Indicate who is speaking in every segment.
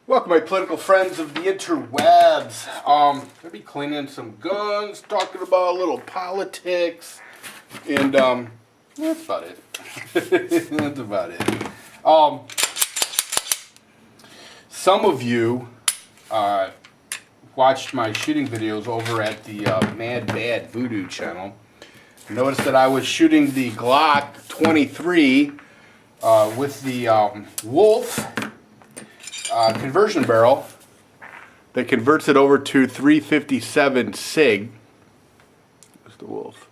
Speaker 1: Welcome, my political friends of the interwebs. Gonna be cleaning some guns, talking about a little politics, and that's about it. That's about it. Some of you watched my shooting videos over at the Mad Bad Voodoo channel. Noticed that I was shooting the Glock 23 with the Wolf conversion barrel that converts it over to 357 SIG. That's the Wolf.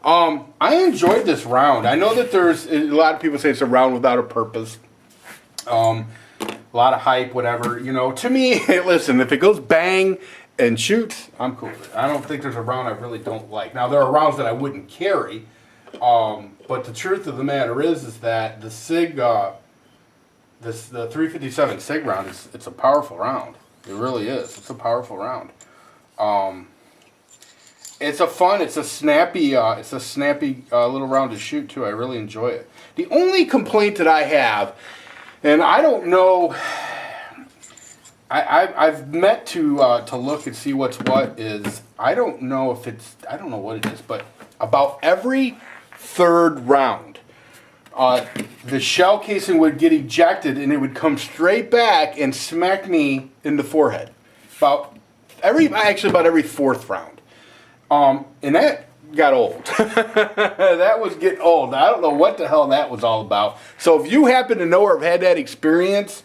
Speaker 1: I enjoyed this round. I know that there's a lot of people say it's a round without a purpose. A lot of hype, whatever. You know, to me, listen, if it goes bang and shoots, I'm cool with it. I don't think there's a round I really don't like. Now, there are rounds that I wouldn't carry, but the truth of the matter is that the SIG, the 357 SIG round it's a powerful round. It really is. It's a powerful round. It's a snappy little round to shoot too. I really enjoy it. The only complaint that I have, and I don't know, I've meant to look and see what's what is. I don't know what it is, but about every third round, the shell casing would get ejected and it would come straight back and smack me in the forehead. About every fourth round. And that got old. That was getting old. I don't know what the hell that was all about. So if you happen to know or have had that experience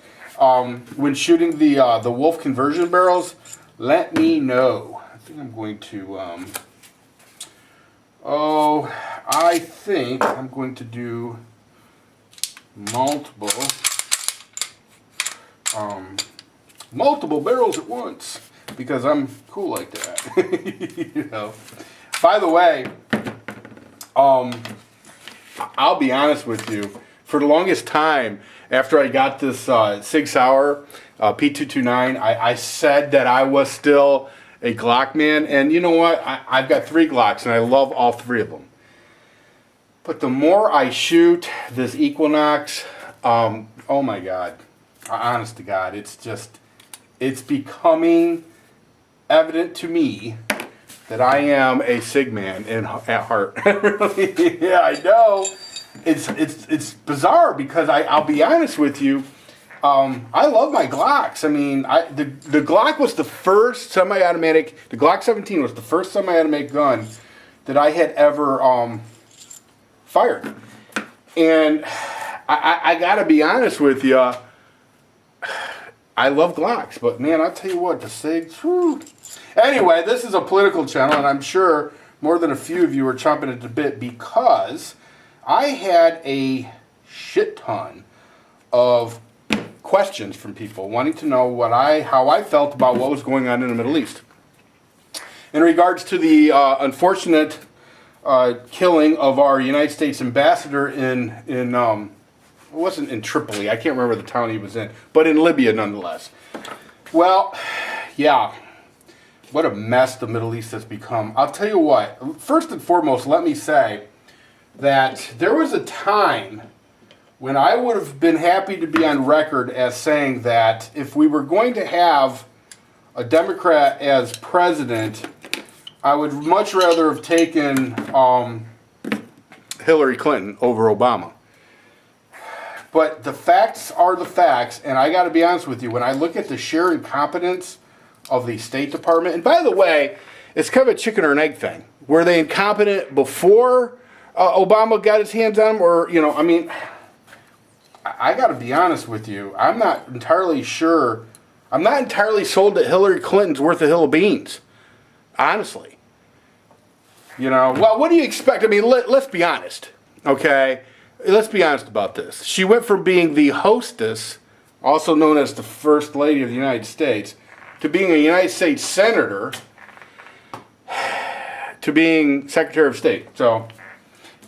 Speaker 1: when shooting the Wolf conversion barrels, let me know. I think I'm going to do multiple barrels at once because I'm cool like that. You know. By the way, I'll be honest with you. For the longest time, after I got this Sig Sauer P229, I said that I was still a Glock man, and you know what? I've got 3 Glocks, and I love all 3 of them. But the more I shoot this Equinox, oh my God, honest to God, it's becoming evident to me that I am a SIG man at heart. Yeah, I know. It's bizarre because I'll be honest with you. I love my Glocks. I mean, the Glock was the first semi-automatic. The Glock 17 was the first semi-automatic gun that I had ever fired. And I gotta be honest with you. I love Glocks, but man, I'll tell you what, the SIGs. Whew. Anyway, this is a political channel, and I'm sure more than a few of you are chomping at the bit because I had a shit ton of questions from people wanting to know how I felt about what was going on in the Middle East. In regards to the unfortunate killing of our United States ambassador in it wasn't in Tripoli, I can't remember the town he was in, but in Libya nonetheless. Well, yeah, what a mess the Middle East has become. I'll tell you what, first and foremost, let me say that there was a time when I would have been happy to be on record as saying that if we were going to have a Democrat as president, I would much rather have taken Hillary Clinton over Obama. But the facts are the facts, and I got to be honest with you, when I look at the sheer incompetence of the State Department, and by the way, it's kind of a chicken or an egg thing. Were they incompetent before Obama got his hands on them, or, you know, I mean, I got to be honest with you, I'm not entirely sure, I'm not entirely sold that Hillary Clinton's worth a hill of beans, honestly. You know, well, what do you expect? I mean, let's be honest, okay? Let's be honest about this. She went from being the hostess, also known as the First Lady of the United States, to being a United States Senator, to being Secretary of State. So,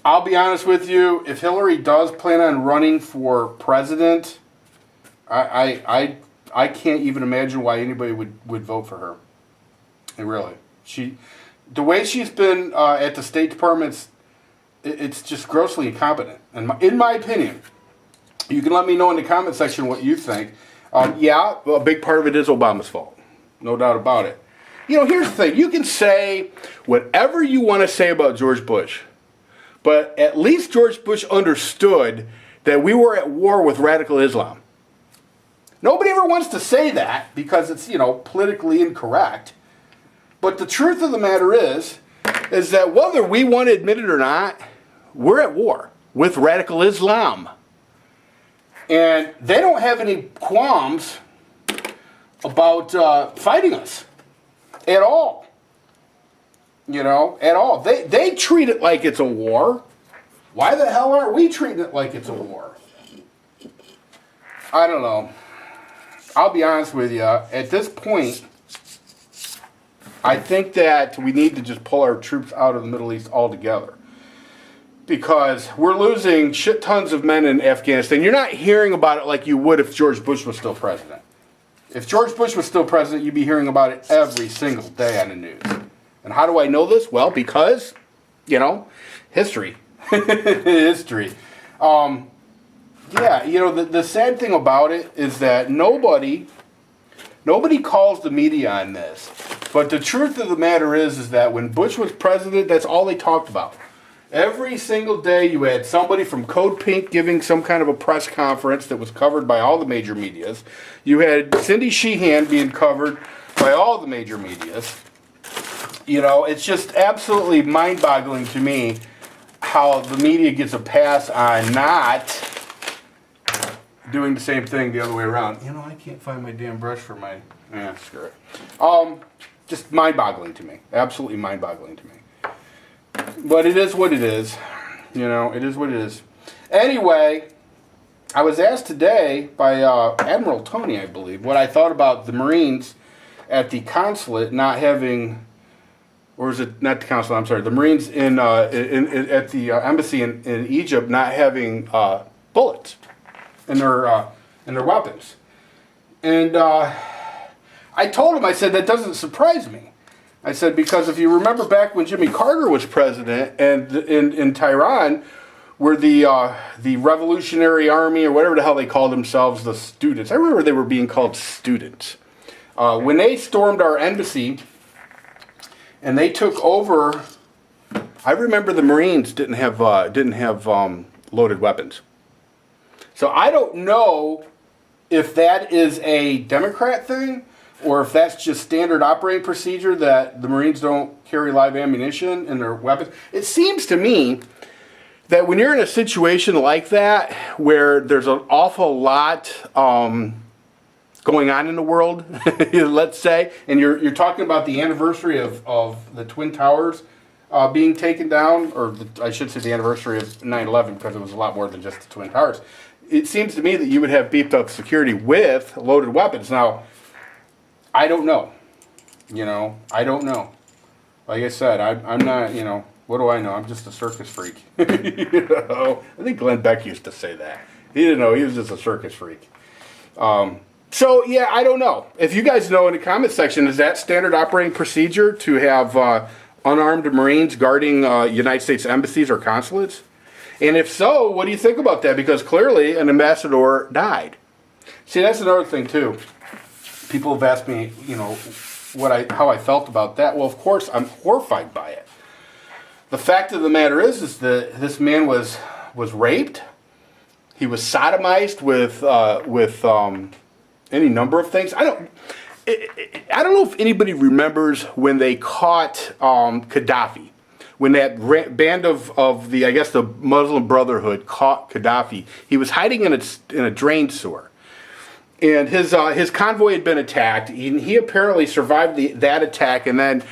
Speaker 1: I'll be honest with you, if Hillary does plan on running for president, I can't even imagine why anybody would vote for her. And really. The way she's been at the State Department, it's just grossly incompetent, in my opinion. You can let me know in the comment section what you think. Yeah, a big part of it is Obama's fault. No doubt about it. You know, here's the thing. You can say whatever you want to say about George Bush, but at least George Bush understood that we were at war with radical Islam. Nobody ever wants to say that because it's, you know, politically incorrect. But the truth of the matter is that whether we want to admit it or not, we're at war with radical Islam. And they don't have any qualms about fighting us at all. You know, at all. They treat it like it's a war. Why the hell aren't we treating it like it's a war? I don't know. I'll be honest with you. At this point, I think that we need to just pull our troops out of the Middle East altogether. Because we're losing shit tons of men in Afghanistan. You're not hearing about it like you would if George Bush was still president. If George Bush was still president, you'd be hearing about it every single day on the news. And how do I know this? Well, because, you know, history. History. Yeah, you know, the sad thing about it is that nobody calls the media on this. But the truth of the matter is that when Bush was president, that's all they talked about. Every single day you had somebody from Code Pink giving some kind of a press conference that was covered by all the major medias. You had Cindy Sheehan being covered by all the major medias. You know, it's just absolutely mind-boggling to me how the media gets a pass on not doing the same thing the other way around. You know, I can't find my damn brush for my... screw it. Just mind-boggling to me. Absolutely mind-boggling to me. But it is what it is. You know, it is what it is. Anyway, I was asked today by Admiral Tony, I believe, what I thought about the Marines at the consulate not having... Or is it not the consulate? I'm sorry. The Marines at the embassy in Egypt not having bullets in their weapons. And I told him, I said, that doesn't surprise me. I said, because if you remember back when Jimmy Carter was president and in Tehran, where the Revolutionary Army, or whatever the hell they called themselves, the students. I remember they were being called students. When they stormed our embassy and they took over, I remember the Marines didn't have loaded weapons. So I don't know if that is a Democrat thing, or if that's just standard operating procedure that the Marines don't carry live ammunition in their weapons. It seems to me that when you're in a situation like that, where there's an awful lot going on in the world, let's say, and you're talking about the anniversary of the Twin Towers being taken down, or I should say the anniversary of 9/11, because it was a lot more than just the Twin Towers. It seems to me that you would have beefed up security with loaded weapons. Now, I don't know. You know, I don't know. Like I said, I'm not, you know, what do I know? I'm just a circus freak. You know, I think Glenn Beck used to say that. He didn't know, he was just a circus freak. So, yeah, I don't know. If you guys know in the comment section, is that standard operating procedure to have unarmed Marines guarding United States embassies or consulates? And if so, what do you think about that? Because clearly an ambassador died. See, that's another thing, too. People have asked me, you know, how I felt about that. Well, of course, I'm horrified by it. The fact of the matter is that this man was raped. He was sodomized with any number of things. I don't know if anybody remembers when they caught Gaddafi. When that band of the, I guess, the Muslim Brotherhood caught Gaddafi. He was hiding in a drain sewer. And his convoy had been attacked. He apparently survived that attack and then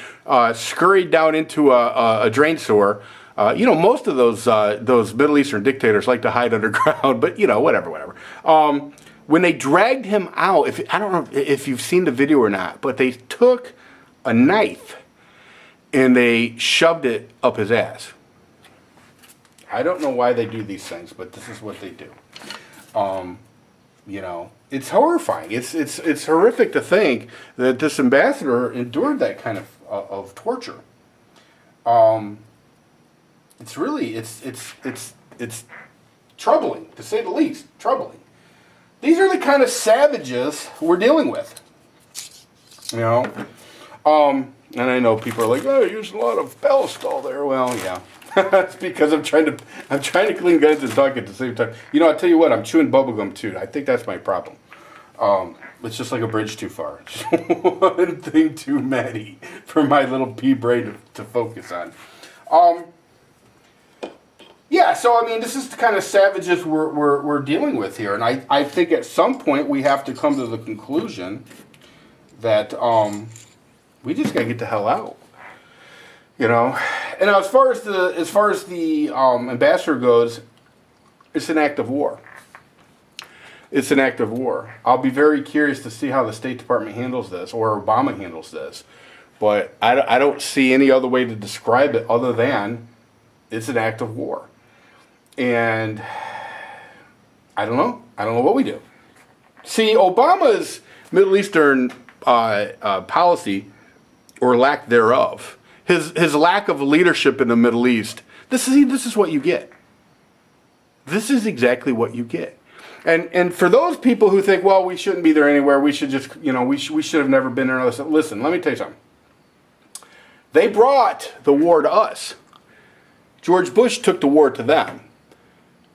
Speaker 1: scurried down into a drain sewer. You know, most of those Middle Eastern dictators like to hide underground, but you know, whatever. When they dragged him out, I don't know if you've seen the video or not, but they took a knife and they shoved it up his ass. I don't know why they do these things, but this is what they do. You know, it's horrifying. It's horrific to think that this ambassador endured that kind of torture. It's really it's troubling, to say the least. Troubling. these are the kind of savages we're dealing with. You know, and I know people are like, oh, you use a lot of Ballistol there. Well, yeah, it's because I'm trying to clean guns and talk at the same time. You know, I'll tell you what, I'm chewing bubblegum too. I think that's my problem. It's just like a bridge too far. Just one thing too many for my little pea brain to focus on. Yeah, so I mean, this is the kind of savages we're dealing with here, and I think at some point we have to come to the conclusion that we just gotta get the hell out, you know. And now, as far as the ambassador goes, it's an act of war. It's an act of war. I'll be very curious to see how the State Department handles this, or Obama handles this. But I don't see any other way to describe it other than it's an act of war. And I don't know. I don't know what we do. See, Obama's Middle Eastern policy, or lack thereof, his lack of leadership in the Middle East, this is what you get. This is exactly what you get. And for those people who think, well, we shouldn't be there anywhere, we should just, you know, we should have never been there. Listen, let me tell you something. They brought the war to us. George Bush took the war to them.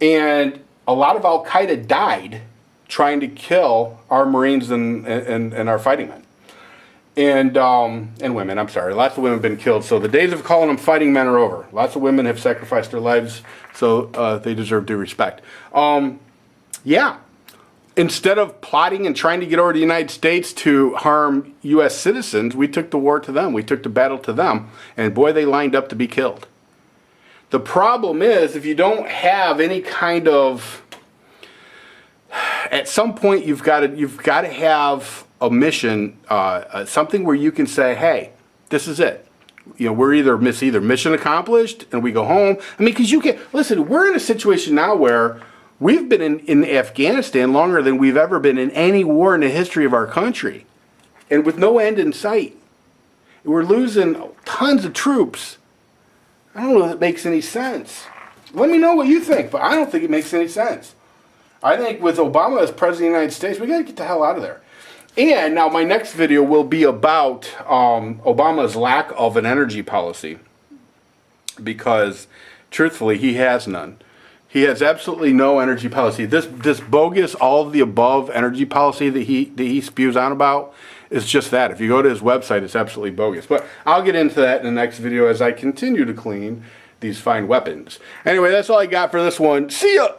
Speaker 1: And a lot of Al-Qaeda died trying to kill our Marines and our fighting men. And women, I'm sorry. Lots of women have been killed. So the days of calling them fighting men are over. Lots of women have sacrificed their lives, so they deserve due respect. Yeah. Instead of plotting and trying to get over to the United States to harm U.S. citizens, we took the war to them. We took the battle to them. And boy, they lined up to be killed. The problem is, if you don't have any kind of, at some point you've got to have a mission, something where you can say, hey, this is it. You know, we're either mission accomplished and we go home. I mean, because you can listen. We're in a situation now where we've been in Afghanistan longer than we've ever been in any war in the history of our country, and with no end in sight. We're losing tons of troops. I don't know if it makes any sense. Let me know what you think, but I don't think it makes any sense. I think with Obama as President of the United States, we got to get the hell out of there. And now my next video will be about Obama's lack of an energy policy, because truthfully, he has none. He has absolutely no energy policy. This bogus, all of the above energy policy that he spews on about is just that. If you go to his website, it's absolutely bogus. But I'll get into that in the next video as I continue to clean these fine weapons. Anyway, that's all I got for this one. See ya!